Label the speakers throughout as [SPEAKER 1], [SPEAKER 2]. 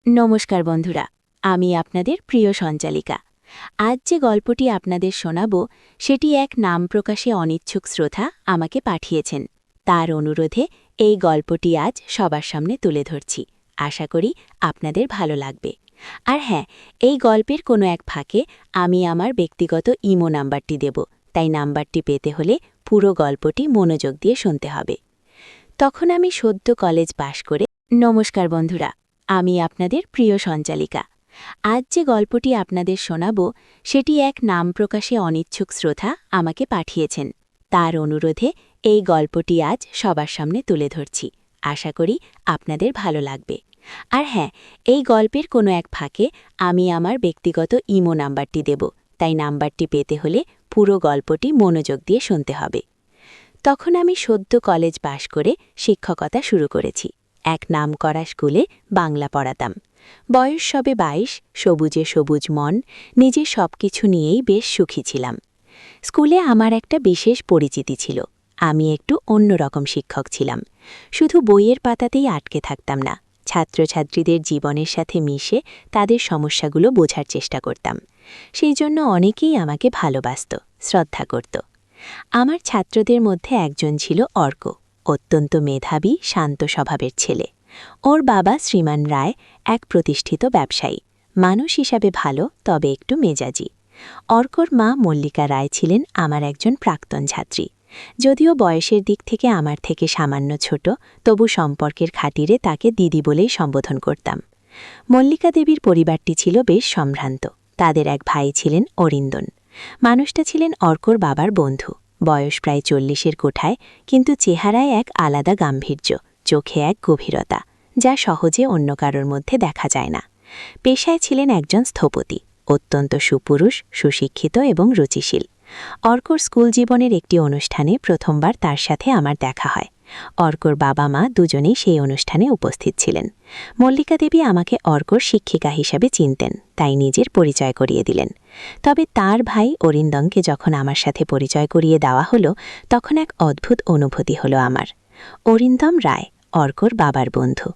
[SPEAKER 1] নমস্কার বন্ধুরা, আমি আপনাদের প্রিয় সঞ্চালিকা। আজ যে গল্পটি আপনাদের শোনাব সেটি এক নাম প্রকাশে অনিচ্ছুক শ্রোতা আমাকে পাঠিয়েছেন। তার অনুরোধে এই গল্পটি আজ সবার সামনে তুলে ধরছি। আশা করি আপনাদের ভালো লাগবে। আর হ্যাঁ, এই গল্পের কোনো এক ফাঁকে আমি আমার ব্যক্তিগত ইমো নাম্বারটি দেব, তাই নাম্বারটি পেতে হলে পুরো গল্পটি মনোযোগ দিয়ে শুনতে হবে। তখন আমি সদ্য কলেজ পাশ করে। নমস্কার বন্ধুরা, আমি আপনাদের প্রিয় সঞ্চালিকা। আজ যে গল্পটি আপনাদের শোনাব সেটি এক নাম প্রকাশে অনিচ্ছুক শ্রোতা আমাকে পাঠিয়েছেন। তার অনুরোধে এই গল্পটি আজ সবার সামনে তুলে ধরছি। আশা করি আপনাদের ভালো লাগবে। আর হ্যাঁ, এই গল্পের কোনো এক ফাঁকে আমি আমার ব্যক্তিগত ইমো নাম্বারটি দেব, তাই নাম্বারটি পেতে হলে পুরো গল্পটি মনোযোগ দিয়ে শুনতে হবে। তখন আমি সদ্য কলেজ পাশ করে শিক্ষকতা শুরু করেছি। এক নামকরা স্কুলে বাংলা পড়াতাম। বয়স সবে 22, সবুজে সবুজ মন, নিজের সবকিছু নিয়েই বেশ সুখী ছিলাম। স্কুলে আমার একটা বিশেষ পরিচিতি ছিল। আমি একটু অন্যরকম শিক্ষক ছিলাম। শুধু বইয়ের পাতাতেই আটকে থাকতাম না, ছাত্রছাত্রীদের জীবনের সাথে মিশে তাদের সমস্যাগুলো বোঝার চেষ্টা করতাম। সেই জন্য অনেকেই আমাকে ভালোবাসত, শ্রদ্ধা করত। আমার ছাত্রদের মধ্যে একজন ছিল অর্ক। অত্যন্ত মেধাবী, শান্ত স্বভাবের ছেলে। ওর বাবা শ্রীমান রায় এক প্রতিষ্ঠিত ব্যবসায়ী, মানুষ হিসাবে ভালো, তবে একটু মেজাজি। অর্কর মা মল্লিকা রায় ছিলেন আমার একজন প্রাক্তন ছাত্রী। যদিও বয়সের দিক থেকে আমার থেকে সামান্য ছোট, তবু সম্পর্কের খাতিরে তাকে দিদি বলেই সম্বোধন করতাম। মল্লিকা দেবীর পরিবারটি ছিল বেশ সম্ভ্রান্ত। তাদের এক ভাই ছিলেন অরিন্দন। মানুষটা ছিলেন অর্কর বাবার বন্ধু। বয়স প্রায় 40-এর কোঠায়, কিন্তু চেহারায় এক আলাদা গাম্ভীর্য, চোখে এক গভীরতা, যা সহজে অন্য কারোর মধ্যে দেখা যায় না। পেশায় ছিলেন একজন স্থপতি, অত্যন্ত সুপুরুষ, সুশিক্ষিত এবং রুচিশীল। অর্কর স্কুল জীবনের একটি অনুষ্ঠানে প্রথমবার তার সাথে আমার দেখা হয়। অর্কর বাবা মা দুজনেই সেই অনুষ্ঠানে উপস্থিত ছিলেন। মল্লিকা দেবী আমাকে অর্কর শিক্ষিকা হিসাবে চিনতেন, তাই নিজের পরিচয় করিয়ে দিলেন। তবে তার ভাই অরিন্দমকে যখন আমার সাথে পরিচয় করিয়ে দেওয়া হলো, তখন এক অদ্ভুত অনুভূতি হলো আমার। অরিন্দম রায় অর্কর বাবার বন্ধু,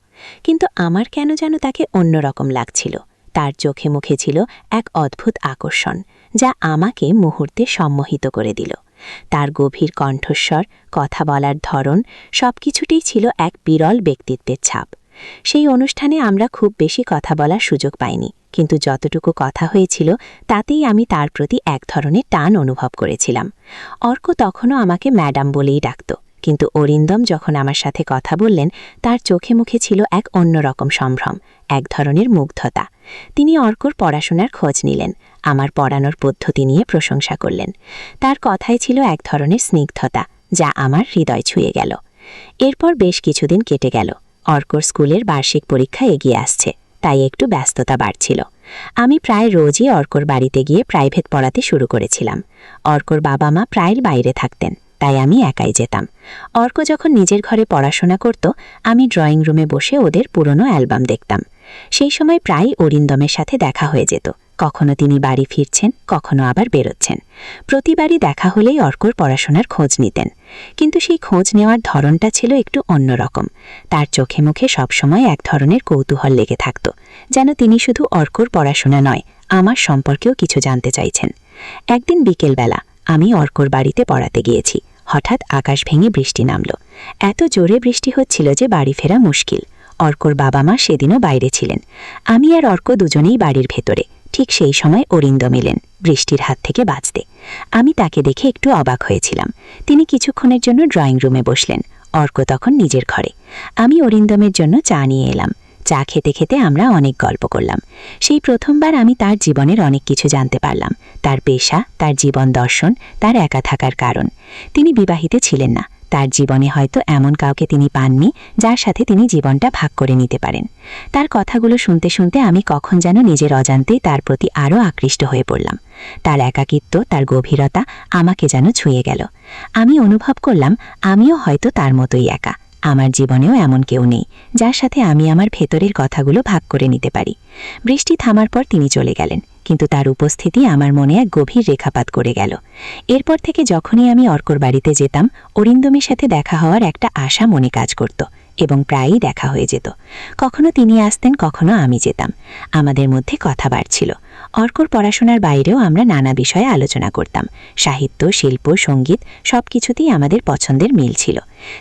[SPEAKER 1] কিন্তু আমার কেন যেন তাকে অন্যরকম লাগছিল। তার চোখে মুখে ছিল এক অদ্ভুত আকর্ষণ, যা আমাকে মুহূর্তে সম্মোহিত করে দিল। তার গভীর কণ্ঠস্বর, কথা বলার ধরন, সবকিছুতেই ছিল এক বিরল ব্যক্তিত্বের ছাপ। সেই অনুষ্ঠানে আমরা খুব বেশি কথা বলার সুযোগ পাইনি, কিন্তু যতটুকু কথা হয়েছিল তাতেই আমি তার প্রতি এক ধরনের টান অনুভব করেছিলাম। অর্ক তখনও আমাকে ম্যাডাম বলেই ডাকত, কিন্তু অরিন্দম যখন আমার সাথে কথা বললেন, তার চোখে মুখে ছিল এক অন্যরকম সম্ভ্রম, এক ধরনের মুগ্ধতা। তিনি অর্কর পড়াশোনার খোঁজ নিলেন, আমার পড়ানোর পদ্ধতি নিয়ে প্রশংসা করলেন। তার কথায় ছিল এক ধরনের স্নিগ্ধতা, যা আমার হৃদয় ছুঁয়ে গেল। এরপর বেশ কিছুদিন কেটে গেল। অর্কর স্কুলের বার্ষিক পরীক্ষা এগিয়ে আসছে, তাই একটু ব্যস্ততা বাড়ছিল। আমি প্রায় রোজই অর্কর বাড়িতে গিয়ে প্রাইভেট পড়াতে শুরু করেছিলাম। অর্কর বাবা মা প্রায় বাইরে থাকতেন, তাই আমি একাই যেতাম। অর্ক যখন নিজের ঘরে পড়াশোনা করত, আমি ড্রয়িং রুমে বসে ওদের পুরনো অ্যালবাম দেখতাম। সেই সময় প্রায় অরিন্দমের সাথে দেখা হয়ে যেত। কখনো তিনি বাড়ি ফিরছেন, কখনো আবার বেরোচ্ছেন। প্রতিবারই দেখা হলেই অর্কর পড়াশোনার খোঁজ নিতেন, কিন্তু সেই খোঁজ নেওয়ার ধরনটা ছিল একটু অন্যরকম। তার চোখে মুখে সবসময় এক ধরনের কৌতূহল লেগে থাকত, যেন তিনি শুধু অর্কর পড়াশোনা নয়, আমার সম্পর্কেও কিছু জানতে চাইছেন। একদিন বিকেলবেলা আমি অর্কর বাড়িতে পড়াতে গিয়েছি। হঠাৎ আকাশ ভেঙে বৃষ্টি নামল। এত জোরে বৃষ্টি হচ্ছিল যে বাড়ি ফেরা মুশকিল। অর্কর বাবা মা সেদিনও বাইরে ছিলেন। আমি আর অর্ক দুজনেই বাড়ির ভেতরে। ঠিক সেই সময় অরিন্দম এলেন, বৃষ্টির হাত থেকে বাঁচতে। আমি তাকে দেখে একটু অবাক হয়েছিলাম। তিনি কিছুক্ষণের জন্য ড্রয়িং রুমে বসলেন। অর্ক তখন নিজের ঘরে। আমি অরিন্দমের জন্য চা নিয়ে এলাম। চা খেতে খেতে আমরা অনেক গল্প করলাম। সেই প্রথমবার আমি তার জীবনের অনেক কিছু জানতে পারলাম, তার পেশা, তার জীবন দর্শন, তার একা থাকার কারণ। তিনি বিবাহিত ছিলেন না। তার জীবনে হয়তো এমন কাউকে তিনি পাননি যার সাথে তিনি জীবনটা ভাগ করে নিতে পারেন। তার কথাগুলো শুনতে শুনতে আমি কখন যেন নিজের অজান্তেই তার প্রতি আরও আকৃষ্ট হয়ে পড়লাম। তার একাকিত্ব, তার গভীরতা আমাকে যেন ছুঁয়ে গেল। আমি অনুভব করলাম আমিও হয়তো তার মতোই একা। আমার জীবনেও এমন কেউ নেই যার সাথে আমি আমার ভেতরের কথাগুলো ভাগ করে নিতে পারি। বৃষ্টি থামার পর তিনি চলে গেলেন, কিন্তু তার উপস্থিতি আমার মনে এক গভীর রেখাপাত করে গেল। এরপর থেকে যখনই আমি অর্কর বাড়িতে যেতাম, অরিন্দমের সাথে দেখা হওয়ার একটা আশা মনে কাজ করত। এবং প্রায়ই দেখা হয়ে যেত। কখনো তিনি আসতেন, কখনো আমি যেতাম। আমাদের মধ্যে কথা বাড়ছিল। অর্কর পড়াশোনার বাইরেও আমরা নানা বিষয়ে আলোচনা করতাম। সাহিত্য, শিল্প, সঙ্গীত সবকিছুতেই আমাদের পছন্দের মিল ছিল।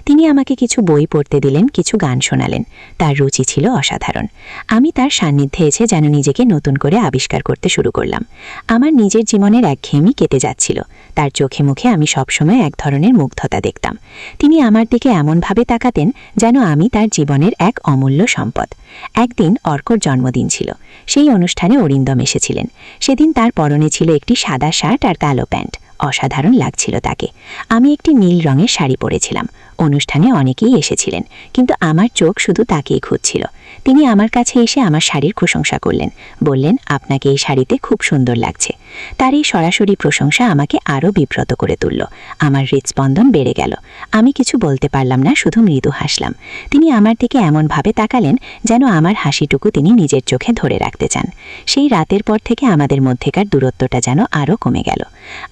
[SPEAKER 1] তিনি আমাকে কিছু বই পড়তে দিলেন, কিছু গান শোনালেন। তার রুচি ছিল অসাধারণ। আমি তার সান্নিধ্যে এসে যেন নিজেকে নতুন করে আবিষ্কার করতে শুরু করলাম। আমার নিজের জীবনের একঘেয়েমি কেটে যাচ্ছিল। তার চোখে মুখে আমি সবসময় এক ধরনের মুগ্ধতা দেখতাম। তিনি আমার দিকে এমনভাবে তাকাতেন যেন আমি তার জীবনের এক অমূল্য সম্পদ। একদিন অর্কর জন্মদিন ছিল। সেই অনুষ্ঠানে অরিন্দম এসেছিলেন। সেদিন তার পরনে ছিল একটি সাদা শার্ট আর কালো প্যান্ট। অসাধারণ লাগছিল তাকে। আমি একটি নীল রঙের শাড়ি পরেছিলাম। অনুষ্ঠানে অনেকেই এসেছিলেন, কিন্তু আমার চোখ শুধু তাকেই খুঁজছিল। তিনি আমার কাছে এসে আমার শাড়ির প্রশংসা করলেন, বললেন, আপনাকে এই শাড়িতে খুব সুন্দর লাগছে। তার এই সরাসরি প্রশংসা আমাকে আরও বিব্রত করে তুলল। আমার হৃদস্পন্দন বেড়ে গেল। আমি কিছু বলতে পারলাম না, শুধু মৃদু হাসলাম। তিনি আমার দিকে এমনভাবে তাকালেন যেন আমার হাসিটুকু তিনি নিজের চোখে ধরে রাখতে চান। সেই রাতের পর থেকে আমাদের মধ্যেকার দূরত্বটা যেন আরও কমে গেল।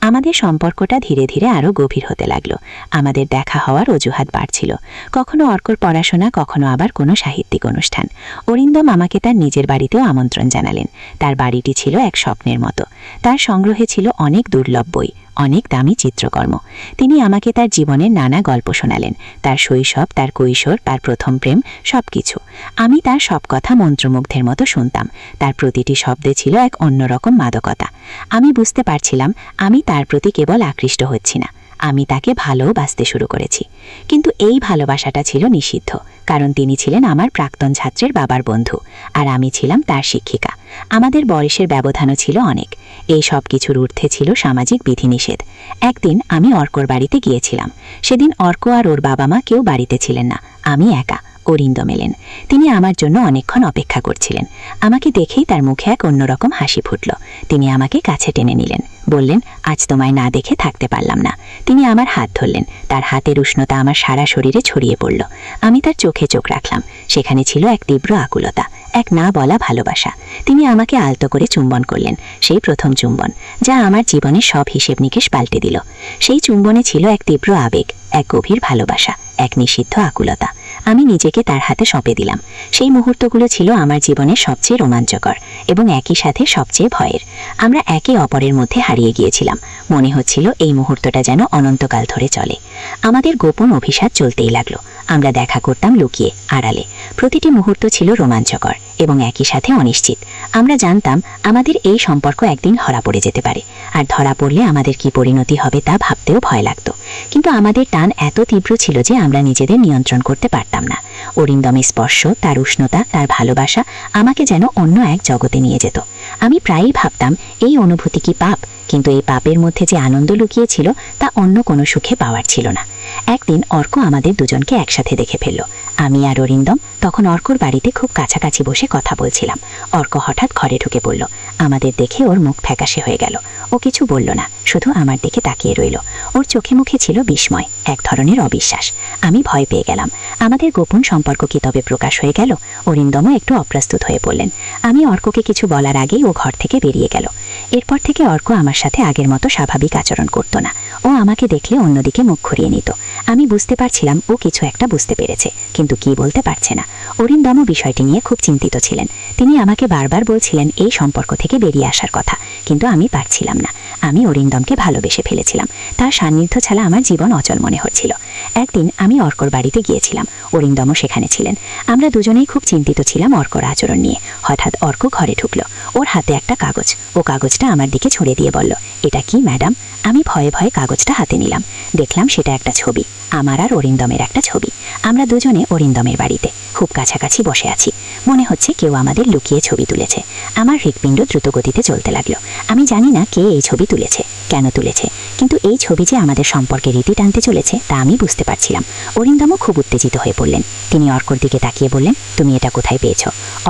[SPEAKER 1] আমাদের সম্পর্কটা ধীরে ধীরে আরও গভীর হতে লাগলো। আমাদের দেখা হওয়ার অজুহাত বাড়ছিল। কখনো অর্কর পড়াশোনা, কখনো আবার কোনো সাহিত্যিক অনুষ্ঠান। অরিন্দম আমাকে তার নিজের বাড়িতেও আমন্ত্রণ জানালেন। তার বাড়িটি ছিল এক স্বপ্নের মতো। তার সংগ্রহে ছিল অনেক দুর্লভ বই, অনেক দামি চিত্রকর্ম। তিনি আমাকে তার জীবনের নানা গল্প শোনালেন, তার শৈশব, তার কৈশোর, তার প্রথম প্রেম, সবকিছু। আমি তার সব কথা মন্ত্রমুগ্ধের মতো শুনতাম। তার প্রতিটি শব্দে ছিল এক অন্যরকম মাদকতা। আমি বুঝতে পারছিলাম আমি তার প্রতি কেবল আকৃষ্ট হচ্ছি না, আমি তাকে ভালোবাসতে শুরু করেছি। কিন্তু এই ভালোবাসাটা ছিল নিষিদ্ধ, কারণ তিনি ছিলেন আমার প্রাক্তন ছাত্রের বাবার বন্ধু, আর আমি ছিলাম তার শিক্ষিকা। আমাদের বয়সের ব্যবধানও ছিল অনেক। এই সব কিছুর ঊর্ধ্বে ছিল সামাজিক বিধিনিষেধ। একদিন আমি অর্কর বাড়িতে গিয়েছিলাম। সেদিন অর্ক আর ওর বাবা মা কেউ বাড়িতে ছিলেন না। আমি একা। অরিন্দম এলেন। তিনি আমার জন্য অনেকক্ষণ অপেক্ষা করছিলেন। আমাকে দেখেই তার মুখে এক অন্যরকম হাসি ফুটল। তিনি আমাকে কাছে টেনে নিলেন, বললেন, আজ তোমায় না দেখে থাকতে পারলাম না। তিনি আমার হাত ধরলেন। তার হাতের উষ্ণতা আমার সারা শরীরে ছড়িয়ে পড়ল। আমি তার চোখে চোখ রাখলাম। সেখানে ছিল এক তীব্র আকুলতা, এক না বলা ভালোবাসা। তিনি আমাকে আলতো করে চুম্বন করলেন, সেই প্রথম চুম্বন, যা আমার জীবনের সব হিসেব নিকেশ পাল্টে দিল। সেই চুম্বনে ছিল এক তীব্র আবেগ, এক গভীর ভালোবাসা, এক নিষিদ্ধ আকুলতা। আমি নিজেকে তার হাতে সঁপে দিলাম। সেই মুহূর্তগুলো ছিল আমার জীবনের সবচেয়ে রোমাঞ্চকর এবং একই সাথে সবচেয়ে ভয়ের। আমরা একে অপরের মধ্যে হারিয়ে গিয়েছিলাম। মনে হচ্ছিল এই মুহূর্তটা যেন অনন্তকাল ধরে চলে। আমাদের গোপন অভিশাপ চলতেই লাগলো। আমরা দেখা করতাম লুকিয়ে, আড়ালে। প্রতিটি মুহূর্ত ছিল রোমাঞ্চকর এবং একই সাথে অনিশ্চিত। আমরা জানতাম আমাদের এই সম্পর্ক একদিন ধরা পড়ে যেতে পারে, আর ধরা পড়লে আমাদের কি পরিণতি হবে তা ভাবতেও ভয় লাগত। কিন্তু আমাদের টান এত তীব্র ছিল যে আমরা নিজেদের নিয়ন্ত্রণ করতে পারতাম না। অরিন্দমের স্পর্শ, তার উষ্ণতা, তার ভালোবাসা আমাকে যেন অন্য এক জগতে নিয়ে যেত। আমি প্রায়ই ভাবতাম এই অনুভূতি কি পাপ, কিন্তু এই পাপের মধ্যে যে আনন্দ লুকিয়েছিল তা অন্য কোনো সুখে পাওয়ার ছিল না। একদিন অর্ক আমাদের দুজনকে একসাথে দেখে ফেলল। আমি আর অরিন্দম তখন অর্কর বাড়িতে খুব কাছাকাছি বসে কথা বলছিলাম। অর্ক হঠাৎ ঘরে ঢুকে পড়ল। আমাদের দেখে ওর মুখ ফ্যাকাশে হয়ে গেল। ও কিছু বলল না, শুধু আমার দিকে তাকিয়ে রইল। ওর চোখে মুখে ছিল বিস্ময়, এক ধরনের অবিশ্বাস। আমি ভয় পেয়ে গেলাম। আমাদের গোপন সম্পর্ক কি তবে প্রকাশ হয়ে গেল? অরিন্দমও একটু অপ্রস্তুত হয়ে পড়লেন। আমি অর্ককে কিছু বলার আগেই ও ঘর থেকে বেরিয়ে গেল। এরপর থেকে অর্ক আমার সাথে আগের মতো স্বাভাবিক আচরণ করতো না। ও আমাকে দেখলে অন্যদিকে মুখ ঘুরিয়ে নিত। আমি বুঝতে পারছিলাম ও কিছু একটা বুঝতে পেরেছে, কিন্তু কি বলতে পারছে না। অরিন্দমও বিষয়টি নিয়ে খুব চিন্তিত ছিলেন। তিনি আমাকে বারবার বলছিলেন এই সম্পর্ক থেকে বেরিয়ে আসার কথা, কিন্তু আমি পারছিলাম না। আমি অরিন্দমকে ভালোবেসে ফেলেছিলাম। তার সান্নিধ্য ছাড়া আমার জীবন অচল মনে হচ্ছিল। একদিন আমি অর্কর বাড়িতে গিয়েছিলাম। অরিন্দমও সেখানে ছিলেন। আমরা দুজনেই খুব চিন্তিত ছিলাম অর্কর আচরণ নিয়ে। হঠাৎ অর্ক ঘরে ঢুকলো। ওর হাতে একটা কাগজ। ও কাগজটা আমার দিকে ছুঁড়ে দিয়ে বলল, এটা কি ম্যাডাম? আমি ভয়ে ভয়ে কাগজটা হাতে নিলাম। দেখলাম সেটা একটা ছবি, আমার আর অরিন্দমের একটা ছবি। আমরা দুজনে অরিন্দমের বাড়িতে খুব কাছাকাছি বসে আছি। মনে হচ্ছে কেউ আমাদের লুকিয়ে ছবি তুলেছে। আমার হৃৎপিণ্ড দ্রুত গতিতে চলতে লাগলো। আমি জানি না কে এই ছবি তুলেছে, কেন তুলেছে, কিন্তু এই ছবি যে আমাদের সম্পর্কে রীতি টানতে চলেছে তা আমি বুঝতে পারছিলাম। অরিন্দমও খুব উত্তেজিত হয়ে পড়লেন। তিনি অর্কর দিকে তাকিয়ে বললেন, তুমি এটা কোথায় পেয়েছ?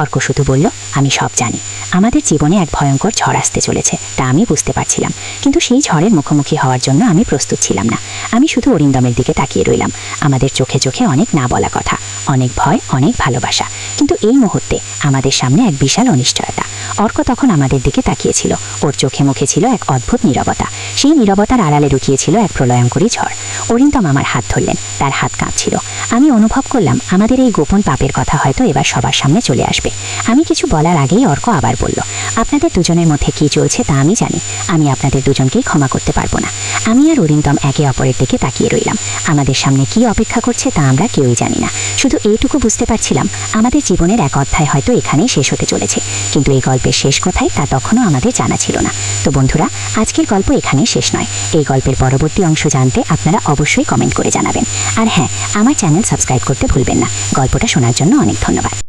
[SPEAKER 1] অর্ক শুধু বলল, আমি সব জানি। আমাদের জীবনে এক ভয়ঙ্কর ঝড় আসতে চলেছে, তা আমি বুঝতে পারছিলাম, কিন্তু সেই ঝড়ের মুখোমুখি হওয়ার জন্য আমি প্রস্তুত ছিলাম না। আমি শুধু অরিন্দমের দিকে তাকিয়ে রইলাম। আমাদের চোখে চোখে অনেক না বলা কথা।
[SPEAKER 2] অনেক ভয়, অনেক ভালোবাসা। কিন্তু এই মুহূর্তে আমাদের সামনে এক বিশাল অনিশ্চয়তা। অর্ক তখন আমাদের দিকে তাকিয়েছিল। ওর চোখে মুখে ছিল এক অদ্ভুত নীরবতা। সেই নীরবতার আড়ালে লুকিয়েছিল এক প্রলয়ঙ্করী ঝড়। অরিন্দম আমার হাত ধরলেন, তার হাত কাঁপছিল। আমি অনুভব করলাম আমাদের এই গোপন পাপের কথা হয়তো এবার সবার সামনে চলে আসবে। আমি কিছু বলার আগেই অর্ক আবার বলল, আপনাদের দুজনের মধ্যে কি চলছে তা আমি জানি। আমি আপনাদের দুজনকেই ক্ষমা করতে পারবো না। আমি আর অরিন্দম একে অপরের দিকে তাকিয়ে রইলাম। আমাদের সামনে কি অপেক্ষা করছে তা আমরা কেউই জানি না। শুধু এইটুকু বুঝতে পারছিলাম আমাদের জীবনের এক অধ্যায় হয়তো এখানেই শেষ হতে চলেছে। কিন্তু এই গল্পের শেষ কোথায় তা তখনও আমাদের জানা ছিল না। তো বন্ধুরা, আজকের গল্প এখানেই শেষ নয়। এই গল্পের পরবর্তী অংশ জানতে আপনারা অবশ্যই কমেন্ট করে জানাবেন। আর হ্যাঁ, আমার চ্যানেল সাবস্ক্রাইব করতে ভুলবেন না। গল্পটা শোনার জন্য অনেক ধন্যবাদ।